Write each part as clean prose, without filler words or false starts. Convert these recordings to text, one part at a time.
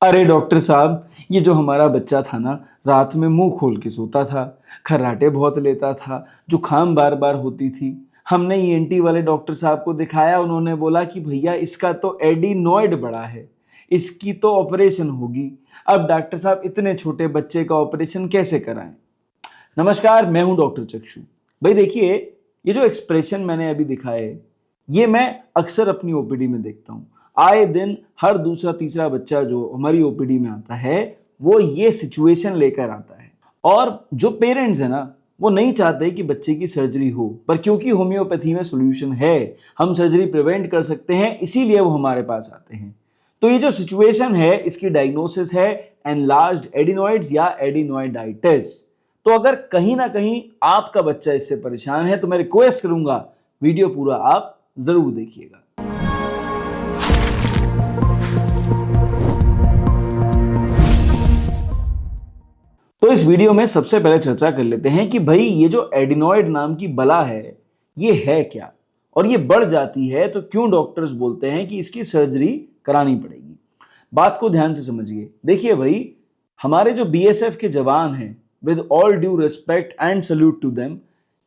अरे डॉक्टर साहब, ये जो हमारा बच्चा था ना, रात में मुंह खोल के सोता था, खर्राटे बहुत लेता था, जुकाम बार बार होती थी। हमने ईएनटी वाले डॉक्टर साहब को दिखाया, उन्होंने बोला कि भैया इसका तो एडिनॉइड बड़ा है, इसकी तो ऑपरेशन होगी। अब डॉक्टर साहब इतने छोटे बच्चे का ऑपरेशन कैसे कराएं? नमस्कार, मैं हूं डॉक्टर चक्षु। भाई देखिए, ये जो एक्सप्रेशन मैंने अभी दिखाए, ये मैं अक्सर अपनी ओपीडी में देखता हूँ। आए दिन हर दूसरा तीसरा बच्चा जो हमारी ओपीडी में आता है, वो ये सिचुएशन लेकर आता है। और जो पेरेंट्स है ना, वो नहीं चाहते कि बच्चे की सर्जरी हो, पर क्योंकि होम्योपैथी में सोल्यूशन है, हम सर्जरी प्रिवेंट कर सकते हैं, इसीलिए वो हमारे पास आते हैं। तो ये जो सिचुएशन है, इसकी डायग्नोसिस है एनलार्ज्ड एडिनॉइड्स या एडिनॉइडाइटिस। तो अगर कहीं ना कहीं आपका बच्चा इससे परेशान है, तो मैं रिक्वेस्ट करूंगा वीडियो पूरा आप जरूर देखिएगा। तो इस वीडियो में सबसे पहले चर्चा कर लेते हैं कि भाई ये जो एडिनॉइड नाम की बला है, ये है क्या, और ये बढ़ जाती है तो क्यों डॉक्टर्स बोलते हैं कि इसकी सर्जरी करानी पड़ेगी। बात को ध्यान से समझिए। देखिए भाई, हमारे जो बीएसएफ के जवान हैं, with all due respect and salute to them,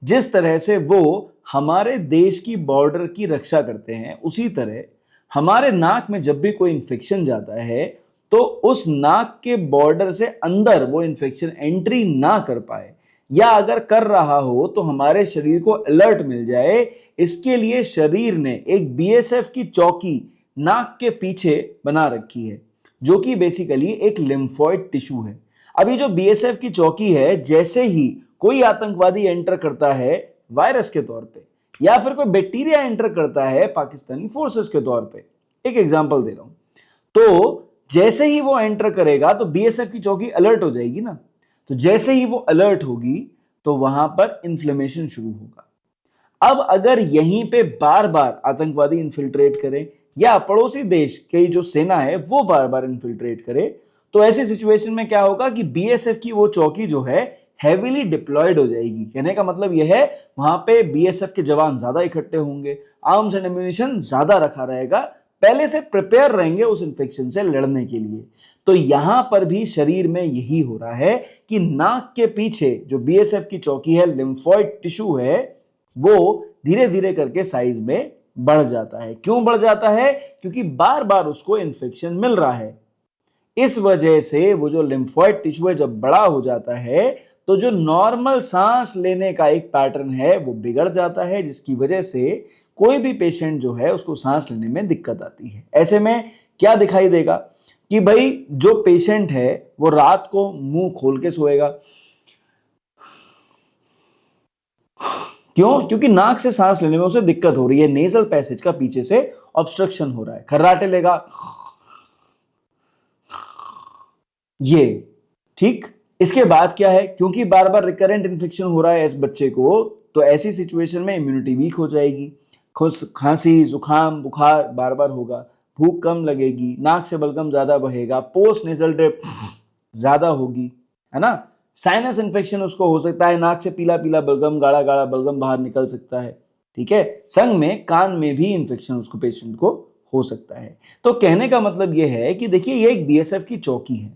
जिस तरह से वो हमारे देश की बॉर्डर की रक्षा करते हैं, उसी तरह हमारे नाक में जब भी कोई इन्फेक्शन जाता है, तो उस नाक के बॉर्डर से अंदर वो इन्फेक्शन एंट्री ना कर पाए, या अगर कर रहा हो तो हमारे शरीर को अलर्ट मिल जाए। इसके लिए शरीर ने एक बीएसएफ की चौकी नाक के पीछे बना रखी है, जो कि बेसिकली एक लिम्फोइड टिश्यू है। अभी जो बीएसएफ की चौकी है, जैसे ही कोई आतंकवादी एंटर करता है वायरस के तौर पे, या फिर कोई बैक्टीरिया एंटर करता है पाकिस्तानी फोर्सेस के तौर पे, एक एग्जांपल दे रहा हूं, तो जैसे ही वो एंटर करेगा तो बीएसएफ की चौकी अलर्ट हो जाएगी ना। तो जैसे ही वो अलर्ट होगी तो वहां पर इन्फ्लेमेशन शुरू होगा। अब अगर यहीं पे बार बार आतंकवादी इन्फिल्ट्रेट करें, या पड़ोसी देश की जो सेना है वो बार बार इन्फिल्ट्रेट करे, तो ऐसी सिचुएशन में क्या होगा कि बीएसएफ की वो चौकी जो है हेवीली डिप्लॉयड हो जाएगी। कहने का मतलब यह है, वहां पे बीएसएफ के जवान ज्यादा इकट्ठे होंगे, आर्म्स एंड एम्यूनिशन ज्यादा रखा रहेगा, पहले से प्रिपेयर रहेंगे उस इन्फेक्शन से लड़ने के लिए। तो यहां पर भी शरीर में यही हो रहा है कि नाक के पीछे जो बीएसएफ की चौकी है, लिम्फोइड टिश्यू है, वो धीरे धीरे करके साइज में बढ़ जाता है। क्यों बढ़ जाता है? क्योंकि बार बार उसको इन्फेक्शन मिल रहा है। इस वजह से वो जो लिम्फोइड टिश्यू है जब बड़ा हो जाता है, तो जो नॉर्मल सांस लेने का एक पैटर्न है वो बिगड़ जाता है, जिसकी वजह से कोई भी पेशेंट जो है उसको सांस लेने में दिक्कत आती है। ऐसे में क्या दिखाई देगा कि भाई जो पेशेंट है वो रात को मुंह खोल के सोएगा। क्यों? क्योंकि नाक से सांस लेने में उसे दिक्कत हो रही है, नेजल पैसेज का पीछे से ऑब्स्ट्रक्शन हो रहा है, खर्राटे लेगा ये। ठीक, इसके बाद क्या है, क्योंकि बार बार रिकरेंट इन्फेक्शन हो रहा है इस बच्चे को, तो ऐसी सिचुएशन में इम्यूनिटी वीक हो जाएगी, खांसी जुकाम बुखार बार बार होगा, भूख कम लगेगी, नाक से बलगम ज्यादा बहेगा, पोस्ट नेजल ड्रिप ज्यादा होगी, है ना। साइनस इन्फेक्शन उसको हो सकता है, नाक से पीला पीला बलगम, गाढ़ा गाढ़ा बलगम बाहर निकल सकता है। ठीक है, संग में कान में भी इन्फेक्शन उसको पेशेंट को हो सकता है। तो कहने का मतलब यह है कि देखिए, ये एक बीएसएफ की चौकी है,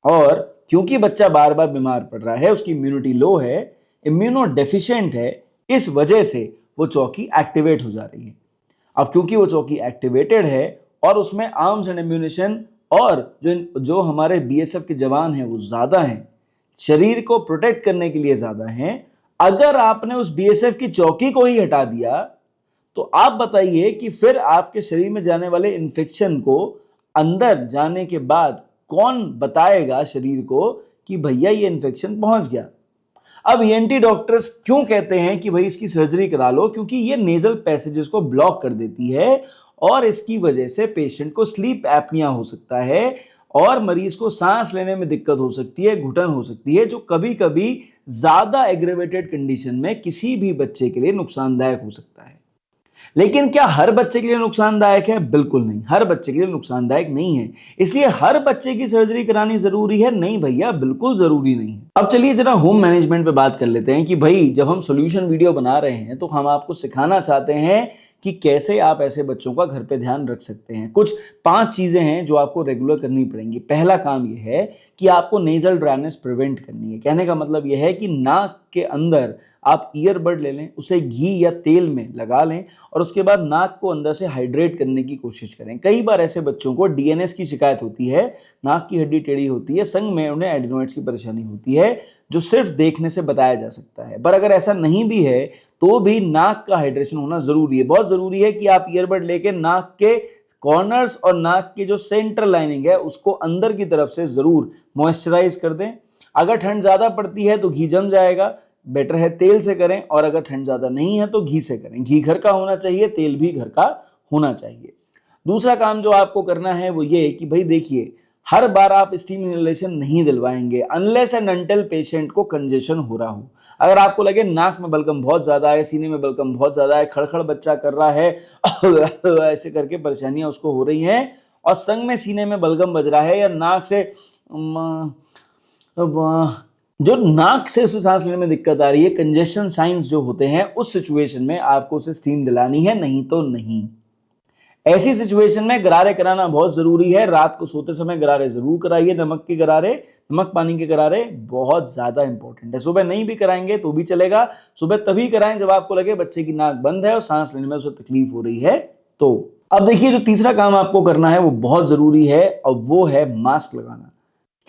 और क्योंकि बच्चा बार बार बीमार पड़ रहा है, उसकी इम्यूनिटी लो है, इम्यूनो डेफिशिएंट है, इस वजह से वो चौकी एक्टिवेट हो जा रही है। अब क्योंकि वो चौकी एक्टिवेटेड है और उसमें आर्म्स एंड एम्यूनिशन और जो हमारे बीएसएफ के जवान हैं वो ज्यादा हैं, शरीर को प्रोटेक्ट करने के लिए ज्यादा हैं, अगर आपने उस बीएसएफ की चौकी को ही हटा दिया, तो आप बताइए कि फिर आपके शरीर में जाने वाले इन्फेक्शन को अंदर जाने के बाद कौन बताएगा शरीर को कि भैया ये इन्फेक्शन पहुंच गया। अब ईएनटी डॉक्टर्स क्यों कहते हैं कि भाई इसकी सर्जरी करा लो? क्योंकि ये नेजल पैसेजेस को ब्लॉक कर देती है, और इसकी वजह से पेशेंट को स्लीप एपनिया हो सकता है, और मरीज को सांस लेने में दिक्कत हो सकती है, घुटन हो सकती है, जो कभी कभी ज्यादा एग्रेवेटेड कंडीशन में किसी भी बच्चे के लिए नुकसानदायक हो सकता है। लेकिन क्या हर बच्चे के लिए नुकसानदायक है? बिल्कुल नहीं, हर बच्चे के लिए नुकसानदायक नहीं है। इसलिए हर बच्चे की सर्जरी करानी जरूरी है? नहीं भैया, बिल्कुल जरूरी नहीं है। अब चलिए जरा होम मैनेजमेंट पे बात कर लेते हैं कि भाई जब हम सॉल्यूशन वीडियो बना रहे हैं तो हम आपको सिखाना चाहते हैं कि कैसे आप ऐसे बच्चों का घर पे ध्यान रख सकते हैं। कुछ 5 चीजें हैं जो आपको रेगुलर करनी पड़ेंगी। पहला काम यह है कि आपको नेजल ड्राइनेस प्रिवेंट करनी है। कहने का मतलब यह है कि नाक के अंदर आप ईयरबड ले लें, उसे घी या तेल में लगा लें और उसके बाद नाक को अंदर से हाइड्रेट करने की कोशिश करें। कई बार ऐसे बच्चों को डीएनएस की शिकायत होती है, नाक की हड्डी टेढ़ी होती है, संग में उन्हें एडिनोइड्स की परेशानी होती है, जो सिर्फ देखने से बताया जा सकता है। पर अगर ऐसा नहीं भी है तो भी नाक का हाइड्रेशन होना जरूरी है। बहुत जरूरी है कि आप ईयरबड लेके नाक के कॉर्नर्स और नाक की जो सेंट्रल लाइनिंग है उसको अंदर की तरफ से जरूर मॉइस्चराइज कर दें। अगर ठंड ज्यादा पड़ती है तो घी जम जाएगा, बेटर है तेल से करें, और अगर ठंड ज्यादा नहीं है तो घी से करें। घी घर का होना चाहिए, तेल भी घर का होना चाहिए। दूसरा काम जो आपको करना है वो ये कि भाई देखिए, हर बार आप स्टीम इनहेलेशन नहीं दिलवाएंगे अनलेस एंड अनटिल पेशेंट को कंजेशन हो रहा हो। अगर आपको लगे नाक में बलगम बहुत ज्यादा है, सीने में बलगम बहुत ज्यादा है, खड़खड़ बच्चा कर रहा है ऐसे करके परेशानियां उसको हो रही हैं, और संग में सीने में बलगम बज रहा है, या नाक से जो नाक से उसे सांस लेने में दिक्कत आ रही है, कंजेशन साइंस जो होते हैं, उस सिचुएशन में आपको उसे स्टीम दिलानी है, नहीं तो नहीं। ऐसी सिचुएशन में गरारे कराना बहुत जरूरी है। रात को सोते समय गरारे जरूर कराइए। नमक के गरारे, नमक पानी के गरारे बहुत ज्यादा इंपॉर्टेंट है। सुबह नहीं भी कराएंगे तो भी चलेगा। सुबह तभी कराएं जब आपको लगे बच्चे की नाक बंद है और सांस लेने में उसे तकलीफ हो रही है। तो अब देखिए, जो तीसरा काम आपको करना है वो बहुत जरूरी है, और वो है मास्क लगाना।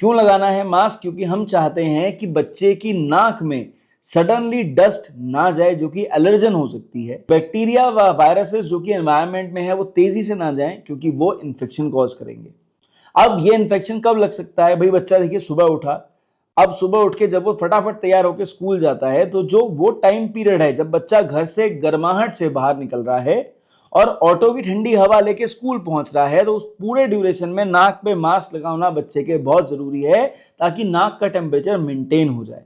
क्यों लगाना है मास्क? क्योंकि हम चाहते हैं कि बच्चे की नाक में सडनली डस्ट ना जाए जो कि एलर्जन हो सकती है। बैक्टीरिया व वायरसेस जो कि एनवायरनमेंट में है वो तेजी से ना जाएं, क्योंकि वो इन्फेक्शन कॉज करेंगे। अब ये इन्फेक्शन कब लग सकता है? भाई बच्चा देखिए सुबह उठा, अब सुबह उठ के जब वो फटाफट तैयार होकर स्कूल जाता है, तो जो वो टाइम पीरियड है जब बच्चा घर से गर्माहट से बाहर निकल रहा है और ऑटो की ठंडी हवा लेके स्कूल पहुंच रहा है, तो उस पूरे ड्यूरेशन में नाक पे मास्क लगाना बच्चे के बहुत जरूरी है, ताकि नाक का टेम्परेचर मेंटेन हो जाए।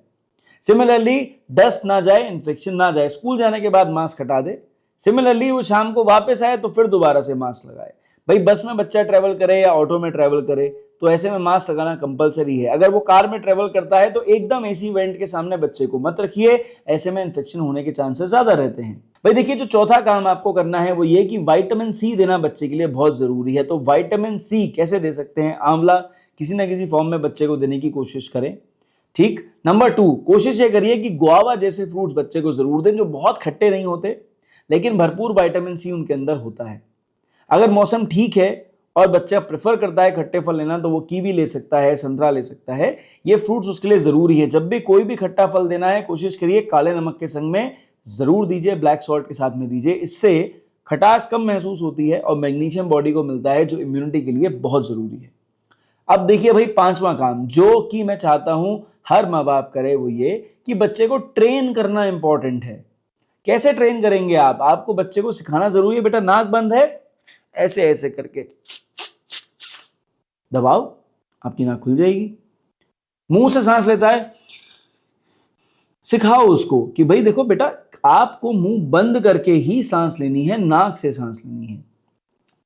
सिमिलरली डस्ट ना जाए, इन्फेक्शन ना जाए। स्कूल जाने के बाद मास्क हटा दे। सिमिलरली वो शाम को वापस आए तो फिर दोबारा से मास्क लगाए। भाई बस में बच्चा ट्रेवल करे या ऑटो में ट्रेवल करे तो ऐसे में मास्क लगाना कंपलसरी है। अगर वो कार में ट्रेवल करता है तो एकदम एसी वेंट के सामने बच्चे को मत रखिए, ऐसे में इन्फेक्शन होने के चांसेस ज्यादा रहते हैं। भाई देखिए, जो चौथा काम आपको करना है वो ये कि विटामिन सी देना बच्चे के लिए बहुत जरूरी है। तो विटामिन सी कैसे दे सकते हैं? आंवला किसी ना किसी फॉर्म में बच्चे को देने की कोशिश करें। ठीक। नंबर 2, कोशिश ये करिए कि गुआवा जैसे फ्रूट्स बच्चे को जरूर दें, जो बहुत खट्टे नहीं होते लेकिन भरपूर विटामिन सी उनके अंदर होता है। अगर मौसम ठीक है और बच्चा प्रेफर करता है खट्टे फल लेना, तो वो कीवी ले सकता है, संतरा ले सकता है। ये फ्रूट्स उसके लिए जरूरी है। जब भी कोई भी खट्टा फल देना है, कोशिश करिए काले नमक के संग में जरूर दीजिए, ब्लैक सॉल्ट के साथ में दीजिए। इससे खटास कम महसूस होती है और मैग्नीशियम बॉडी को मिलता है, जो इम्यूनिटी के लिए बहुत जरूरी है। अब देखिए भाई, पांचवा काम जो कि मैं चाहता हूं हर माँ बाप करे वो ये कि बच्चे को ट्रेन करना इंपॉर्टेंट है। कैसे ट्रेन करेंगे आप? आपको बच्चे को सिखाना जरूरी है, बेटा नाक बंद है, ऐसे ऐसे करके दबाओ, आपकी नाक खुल जाएगी। मुंह से सांस लेता है, सिखाओ उसको कि भाई देखो बेटा, आपको मुंह बंद करके ही सांस लेनी है, नाक से सांस लेनी है।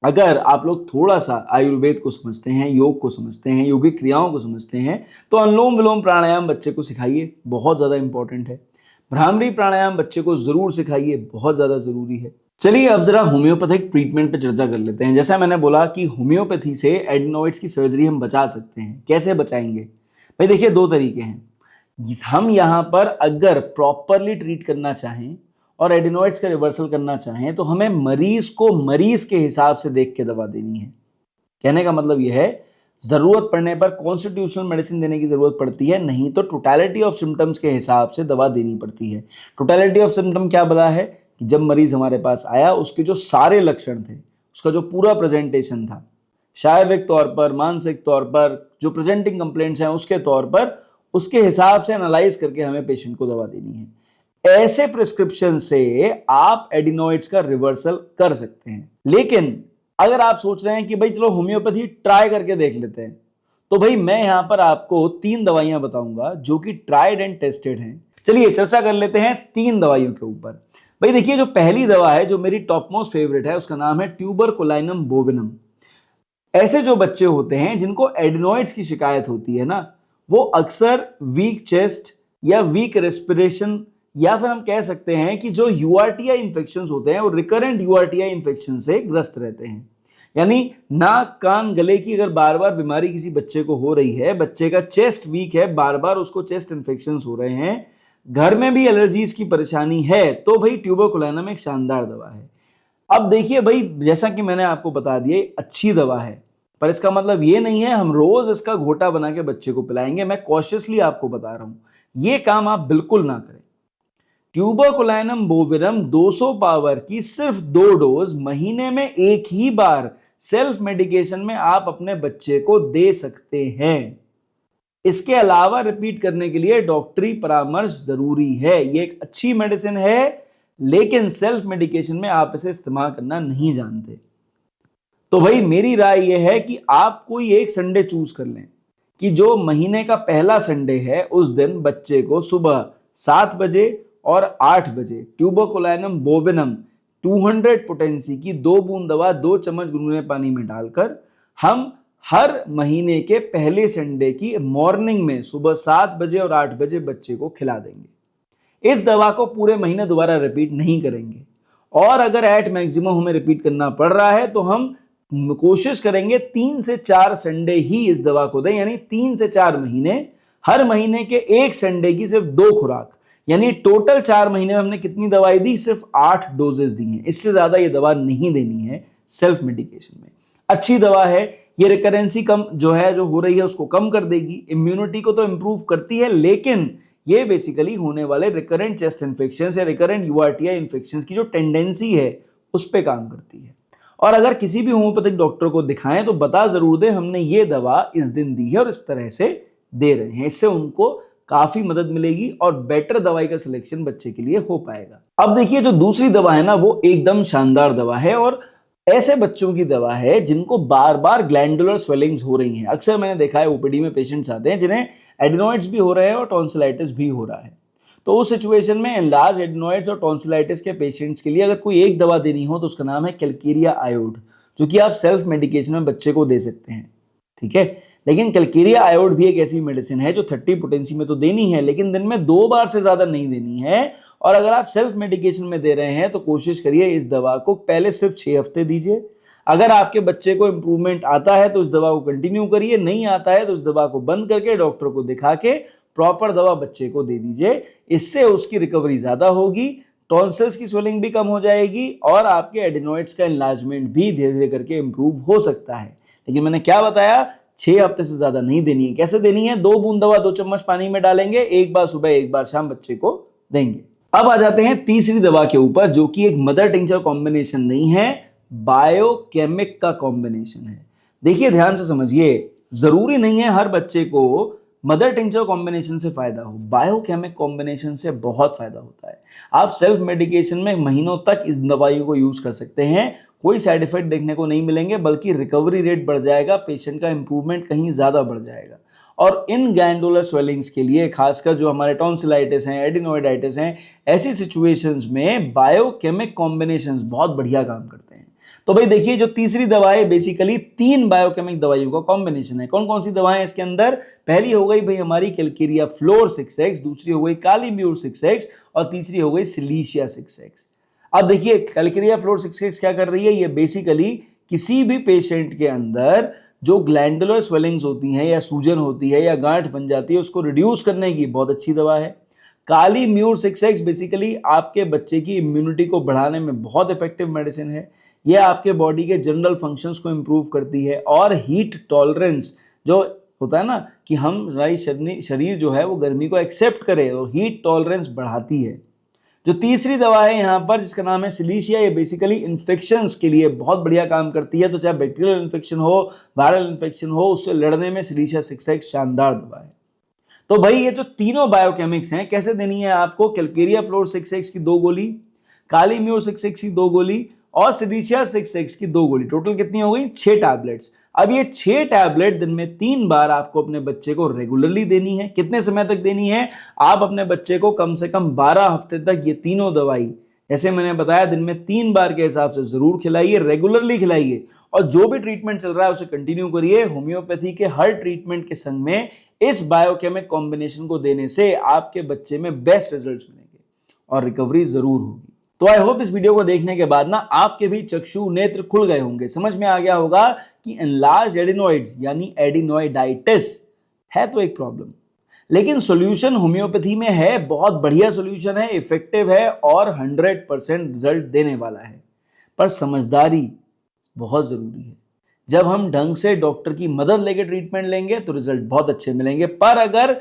अगर आप लोग थोड़ा सा आयुर्वेद को समझते हैं, योग को समझते हैं, योगिक क्रियाओं को समझते हैं, तो अनुलोम विलोम प्राणायाम बच्चे को सिखाइए, बहुत ज्यादा इंपॉर्टेंट है। भ्रामरी प्राणायाम बच्चे को जरूर सिखाइए, बहुत ज्यादा जरूरी है। चलिए अब जरा होम्योपैथिक ट्रीटमेंट पे चर्चा कर लेते हैं। जैसा मैंने बोला कि होम्योपैथी से एडिनोइड्स की सर्जरी हम बचा सकते हैं। कैसे बचाएंगे? भाई देखिए, 2 तरीके हैं। हम यहाँ पर अगर प्रॉपरली ट्रीट करना चाहें और एडिनोइड्स का रिवर्सल करना चाहें, तो हमें मरीज को मरीज के हिसाब से देख के दवा देनी है। कहने का मतलब यह है, जरूरत पड़ने पर कॉन्स्टिट्यूशनल मेडिसिन देने की जरूरत पड़ती है, नहीं तो टोटलिटी ऑफ सिम्टम्स के हिसाब से दवा देनी पड़ती है। टोटलिटी ऑफ सिम्टम क्या बोला है कि जब मरीज हमारे पास आया, उसके जो सारे लक्षण थे, उसका जो पूरा प्रेजेंटेशन था, शारीरिक तौर पर, मानसिक तौर पर, जो प्रेजेंटिंग कंप्लेंट्स हैं उसके तौर पर, उसके हिसाब से एनालाइज करके हमें पेशेंट को दवा देनी है। ऐसे प्रिस्क्रिप्शन से आप एडिनोइड्स का रिवर्सल कर सकते हैं। लेकिन अगर आप सोच रहे हैं कि भाई चलो होम्योपैथी ट्राई करके देख लेते हैं, तो भाई मैं यहां पर आपको 3 दवाइयां बताऊंगा जो कि ट्राइड एंड टेस्टेड हैं। चलिए चर्चा कर लेते हैं 3 दवाइयों के ऊपर। भाई देखिए, जो पहली दवा है, जो मेरी टॉप मोस्ट फेवरेट है, उसका नाम है ट्यूबरकुलाइनम बोविनम। ऐसे जो बच्चे होते हैं जिनको एडिनोइड्स की शिकायत होती है ना, वो अक्सर वीक चेस्ट या वीक रेस्पिरेशन या फिर हम कह सकते हैं कि जो यूआरटीआई इन्फेक्शंस होते हैं वो रिकरेंट यूआरटीआई इन्फेक्शन से ग्रस्त रहते हैं। यानी नाक कान गले की अगर बार बार बीमारी किसी बच्चे को हो रही है, बच्चे का चेस्ट वीक है, बार बार उसको चेस्ट इन्फेक्शंस हो रहे हैं, घर में भी एलर्जीज की परेशानी है, तो भाई ट्यूबरकुलोनम एक शानदार दवा है। अब देखिए भाई, जैसा कि मैंने आपको बता दिया अच्छी दवा है, पर इसका मतलब ये नहीं है हम रोज इसका घोटा बना के बच्चे को पिलाएंगे। मैं कॉशियसली आपको बता रहा हूं, ये काम आप बिल्कुल ना करें। ट्यूबरकुलोनम बोविरम 200 पावर की सिर्फ 2 डोज महीने में एक ही बार सेल्फ मेडिकेशन में आप अपने बच्चे को दे सकते हैं। इसके अलावा रिपीट करने के लिए डॉक्टरी परामर्श जरूरी है। ये एक अच्छी मेडिसिन है, लेकिन सेल्फ मेडिकेशन में आप इसे इस्तेमाल करना नहीं जानते। तो भाई मेरी राय यह है कि आप कोई एक संडे चूज कर लें कि जो महीने का पहला संडे है उस दिन बच्चे को सुबह 7 बजे और 8 बजे ट्यूबरकुलोनम बोविनम 200 पोटेंसी की 2 बूंद दवा 2 चम्मच गुनगुने पानी में डालकर हम हर महीने के पहले संडे की मॉर्निंग में सुबह 7 बजे और 8 बजे बच्चे को खिला देंगे। इस दवा को पूरे महीने दोबारा रिपीट नहीं करेंगे, और अगर एट मैक्सिमम हमें रिपीट करना पड़ रहा है तो हम कोशिश करेंगे 3 से 4 संडे ही इस दवा को दें, यानी 3 से 4 महीने, हर महीने के एक संडे की सिर्फ 2 खुराक, यानी टोटल 4 महीने में हमने कितनी दवाई दी? सिर्फ 8 डोजेस दी हैं। इससे ज्यादा ये दवा नहीं देनी है सेल्फ मेडिकेशन में। अच्छी दवा है, ये रिकरेंसी कम जो हो रही है उसको कम कर देगी, इम्यूनिटी को तो इंप्रूव करती है, लेकिन ये बेसिकली होने वाले रिकरेंट चेस्ट इन्फेक्शन या रिकरेंट यूआरटीआई इन्फेक्शन की जो टेंडेंसी है उस पर काम करती है। और अगर किसी भी होम्योपैथिक डॉक्टर को दिखाएं तो बता जरूर दें हमने ये दवा इस दिन दी है और इस तरह से दे रहे हैं। इससे उनको काफी मदद मिलेगी और बेटर दवाई का सिलेक्शन बच्चे के लिए हो पाएगा। अब देखिए, जो दूसरी दवा है ना, वो एकदम शानदार दवा है और ऐसे बच्चों की दवा है जिनको बार बार ग्लैंडुलर स्वेलिंग्स हो रही हैं। अक्सर मैंने देखा है ओपीडी में पेशेंट्स आते हैं जिन्हें एडिनॉइड्स भी हो रहे हैं और टॉन्सिलाइटिस भी हो रहा है। तो उस सिचुएशन में एनलार्ज एडिनॉइड्स और टॉन्सिलाइटिस के पेशेंट्स के लिए अगर कोई एक दवा देनी हो तो उसका नाम है कैलकेरिया आयोड, जो कि आप सेल्फ मेडिकेशन में बच्चे को दे सकते हैं। ठीक है, लेकिन कैलकेरिया आयोड भी एक ऐसी मेडिसिन है जो 30 पोटेंसी में तो देनी है, लेकिन दिन में 2 बार से ज्यादा नहीं देनी है। और अगर आप सेल्फ मेडिकेशन में दे रहे हैं तो कोशिश करिए इस दवा को पहले सिर्फ 6 हफ्ते दीजिए। अगर आपके बच्चे को इंप्रूवमेंट आता है तो इस दवा को कंटिन्यू करिए, नहीं आता है तो इस दवा को बंद करके डॉक्टर को दिखा के प्रॉपर दवा बच्चे को दे दीजिए। इससे उसकी रिकवरी ज्यादा होगी, टॉन्सिल्स की स्वेलिंग भी कम हो जाएगी और आपके एडिनॉइड्स का एनलार्जमेंट भी धीरे धीरे करके इंप्रूव हो सकता है। लेकिन मैंने क्या बताया, 6 हफ्ते से ज्यादा नहीं देनी है। कैसे देनी है? 2 बूंद दवा 2 चम्मच पानी में डालेंगे, एक बार सुबह एक बार शाम बच्चे को देंगे। अब आ जाते हैं तीसरी दवा के ऊपर, जो कि एक मदर टिंचर कॉम्बिनेशन नहीं है, बायोकेमिक का कॉम्बिनेशन है। देखिए ध्यान से समझिए, जरूरी नहीं है हर बच्चे को मदर टिंचर कॉम्बिनेशन से फायदा हो, बायोकेमिक कॉम्बिनेशन से बहुत फायदा होता है। आप सेल्फ मेडिकेशन में महीनों तक इस दवाइयों को यूज कर सकते हैं, कोई साइड इफेक्ट देखने को नहीं मिलेंगे, बल्कि रिकवरी रेट बढ़ जाएगा, पेशेंट का इंप्रूवमेंट कहीं ज्यादा बढ़ जाएगा। और इन ग्लैंडुलर स्वेलिंग्स के लिए, खासकर जो हमारे टॉन्सिलाइटिस हैं, एडिनोइडाइटिस हैं, ऐसी सिचुएशंस में बायोकेमिक कॉम्बिनेशंस बहुत बढ़िया काम करते हैं। तो भाई देखिए, जो तीसरी दवा है बेसिकली 3 बायोकेमिक दवाइयों का कॉम्बिनेशन है। कौन कौन सी दवाएं इसके अंदर? पहली हो गई भाई हमारी कैलकेरिया फ्लोर 6x, दूसरी हो गई कालीम्यूर 6x और तीसरी हो गई सिलीशिया 6x। अब देखिए कैलकेरिया फ्लोर 6x क्या कर रही है? ये बेसिकली किसी भी पेशेंट के अंदर जो ग्लैंडुलर स्वेलिंग्स होती हैं या सूजन होती है या गांठ बन जाती है उसको रिड्यूस करने की बहुत अच्छी दवा है। कालीम्यूर 6x बेसिकली आपके बच्चे की इम्यूनिटी को बढ़ाने में बहुत इफेक्टिव मेडिसिन है। यह आपके बॉडी के जनरल फंक्शंस को इंप्रूव करती है और हीट टॉलरेंस जो होता है ना कि हमारी शरीर जो है वो गर्मी को एक्सेप्ट करे, तो हीट टॉलरेंस बढ़ाती है। जो तीसरी दवा है यहाँ पर जिसका नाम है सिलीशिया, ये बेसिकली इन्फेक्शंस के लिए बहुत बढ़िया काम करती है। तो चाहे बैक्टीरियल इन्फेक्शन हो, वायरल इन्फेक्शन हो, उससे लड़ने में सिलीशिया 6x शानदार दवा है। तो भाई ये जो तीनों बायोकेमिक्स हैं, कैसे देनी है आपको? कैलकेरिया फ्लोर 6x की 2 गोली, कालीम्यूर 6x की 2 गोली और सिलीशिया 6x की 2 गोली, टोटल कितनी हो गई? 6 टैबलेट्स। अब ये 6 टैबलेट दिन में 3 बार आपको अपने बच्चे को रेगुलरली देनी है। कितने समय तक देनी है? आप अपने बच्चे को कम से कम 12 हफ्ते तक ये तीनों दवाई, जैसे मैंने बताया, दिन में 3 बार के हिसाब से जरूर खिलाइए, रेगुलरली खिलाइए। और जो भी ट्रीटमेंट चल रहा है उसे कंटिन्यू करिए। होम्योपैथी के हर ट्रीटमेंट के संग में इस बायोकेमिक कॉम्बिनेशन को देने से आपके बच्चे में बेस्ट रिजल्ट्स मिलेंगे। और रिकवरी जरूर होगी। तो आई होप इस वीडियो को देखने के बाद ना आपके भी चक्षु नेत्र खुल गए होंगे, समझ में आ गया होगा कि एनलार्ज्ड एडिनॉइड्स यानी एडिनोइडाइटिस है तो एक प्रॉब्लम, लेकिन सॉल्यूशन होम्योपैथी में है, बहुत बढ़िया सॉल्यूशन है, इफेक्टिव है और 100% रिजल्ट देने वाला है। पर समझदारी बहुत जरूरी है। जब हम ढंग से डॉक्टर की मदद लेकर ट्रीटमेंट लेंगे तो रिजल्ट बहुत अच्छे मिलेंगे, पर अगर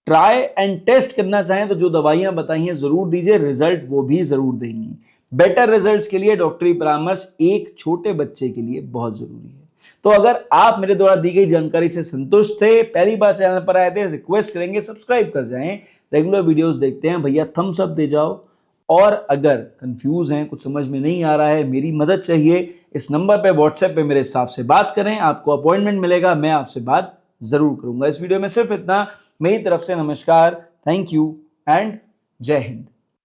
ट्राई एंड टेस्ट करना चाहें तो जो दवाइयां बताई हैं जरूर दीजिए, रिजल्ट वो भी जरूर देंगी। बेटर रिजल्ट्स के लिए डॉक्टरी परामर्श एक छोटे बच्चे के लिए बहुत जरूरी है। तो अगर आप मेरे द्वारा दी गई जानकारी से संतुष्ट थे, पहली बार चैनल पर आए थे, रिक्वेस्ट करेंगे सब्सक्राइब कर जाएं, रेगुलर वीडियोस देखते हैं भैया थम्स अप दे जाओ। और अगर कंफ्यूज हैं, कुछ समझ में नहीं आ रहा है, मेरी मदद चाहिए, इस नंबर पे व्हाट्सएप पे मेरे स्टाफ से बात करें, आपको अपॉइंटमेंट मिलेगा, मैं आपसे बात जरूर करूंगा। इस वीडियो में सिर्फ इतना, मेरी तरफ से नमस्कार, थैंक यू एंड जय हिंद।